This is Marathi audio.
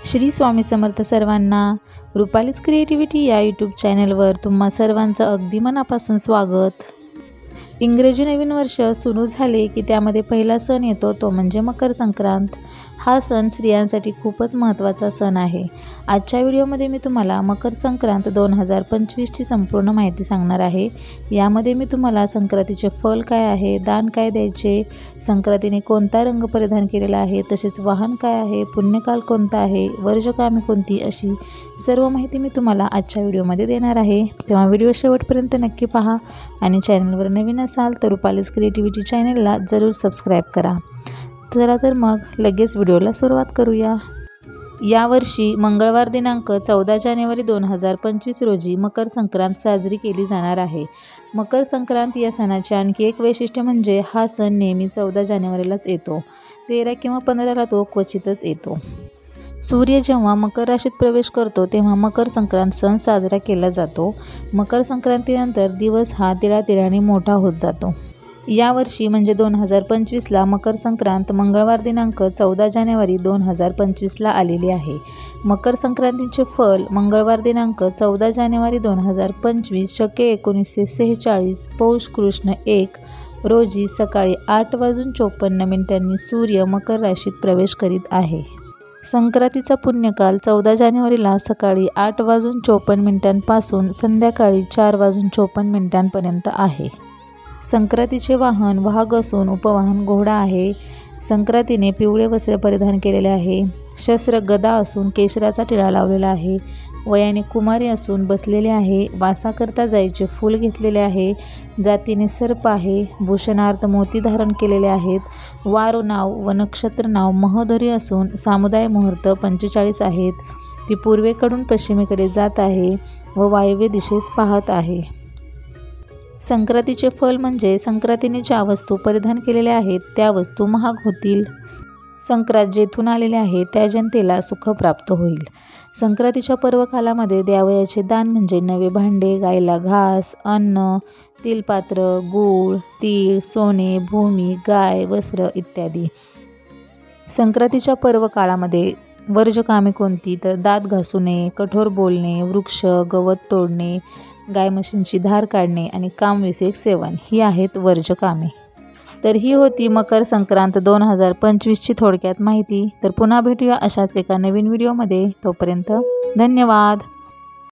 श्री स्वामी समर्थ सर्वांना। रुपालीज क्रिएटिव्हिटी या यूट्यूब चॅनलवर तुम्हा सर्वांचं अगदी मनापासून स्वागत। इंग्रजी नवीन वर्ष सुरू झाले की त्यामध्ये पहिला सण येतो तो म्हणजे मकर संक्रांत। हा सण स्त्रियांसाठी खूपच महत्त्वाचा सण आहे। आजच्या व्हिडिओमध्ये मी तुम्हाला मकर संक्रांत 2025 ची संपूर्ण माहिती सांगणार आहे। यामध्ये मी तुम्हाला संक्रांतीचे फल काय आहे, दान काय द्यायचे, संक्रांतीने कोणता रंग परिधान केलेला आहे, तसेच वाहन काय आहे, पुण्यकाल कोणता आहे, वर्जकामे कोणती, अशी सर्व माहिती मी तुम्हाला आजच्या व्हिडिओमध्ये देणार आहे। तेव्हा व्हिडिओ शेवटपर्यंत नक्की पहा आणि चॅनलवर नवीन असाल तर रुपालीज क्रिएटिव्हिटी चॅनलला जरूर सबस्क्राईब करा। चला तर मग लगेच व्हिडिओला सुरुवात करूया। यावर्षी मंगळवार दिनांक 14 जानेवारी 2025 रोजी मकर संक्रांत साजरी केली जाणार आहे। मकर संक्रांत या सणाचे आणखी एक वैशिष्ट्य म्हणजे हा सण नेहमी 14 जानेवारीलाच येतो। 13 किंवा 15ला तो क्वचितच येतो। सूर्य जेव्हा मकर राशीत प्रवेश करतो तेव्हा मकर संक्रांत सण साजरा केला जातो। मकर संक्रांतीनंतर दिवस हा तिळातिळाने मोठा होत जातो। यावर्षी म्हणजे 2025ला मकर संक्रांत मंगळवार दिनांक 14 जानेवारी 2025ला आलेली आहे। मकर संक्रांतीचे फल मंगळवार दिनांक 14 जानेवारी 2025 शके 1946 पौष कृष्ण 1 रोजी सकाळी 8:54 सूर्य मकर राशीत प्रवेश करीत आहे। संक्रांतीचा पुण्यकाल 14 जानेवारीला सकाळी 8:54 पासून संध्याकाळी 4:54 पर्यंत आहे। संक्रांतीचे वाहन वाहक असून उपवाहन घोडा आहे। संक्रांतीने पिवळे वस्त्र परिधान केलेले आहे। शस्त्र गदा असून केशराचा टिळा लावलेला आहे। वयाने कुमारी असून बसलेले आहे। वासाकरता जायचे फूल घेतलेले आहे। जातीने सर्प आहे। भूषणार्थ मोती धारण केलेले आहेत। वार नाव व नक्षत्र नाव महोदरी असून सामुदाय मुहूर्त 45 आहेत। ती पूर्वेकडून पश्चिमेकडे जात आहे व वायव्य दिशेस पाहत आहे। संक्रांतीचे फल म्हणजे संक्रांतीने ज्या वस्तू परिधान केलेल्या आहेत त्या वस्तू महाग होतील। संक्रांत जेथून आलेले आहे त्या जनतेला सुख प्राप्त होईल। संक्रांतीच्या पर्वकालामध्ये द्यावयाचे दान म्हणजे नवे भांडे, गायला घास, अन्न, तिलपात्र, गूळ, तीळ, सोने, भूमी, गाय, वस्त्र इत्यादी। संक्रांतीच्या पर्वकाळामध्ये वर्जकामे कोणती तर दात घासू नये, कठोर बोलणे, वृक्ष गवत तोडणे, गाय म्हशींची धार काढणे आणि कामविषयक सेवन ही आहेत वर्जकामे। तर ही होती मकर संक्रांत 2025 ची थोडक्यात माहिती। तर पुन्हा भेटूया अशाच एका नवीन व्हिडिओमध्ये। तोपर्यंत धन्यवाद।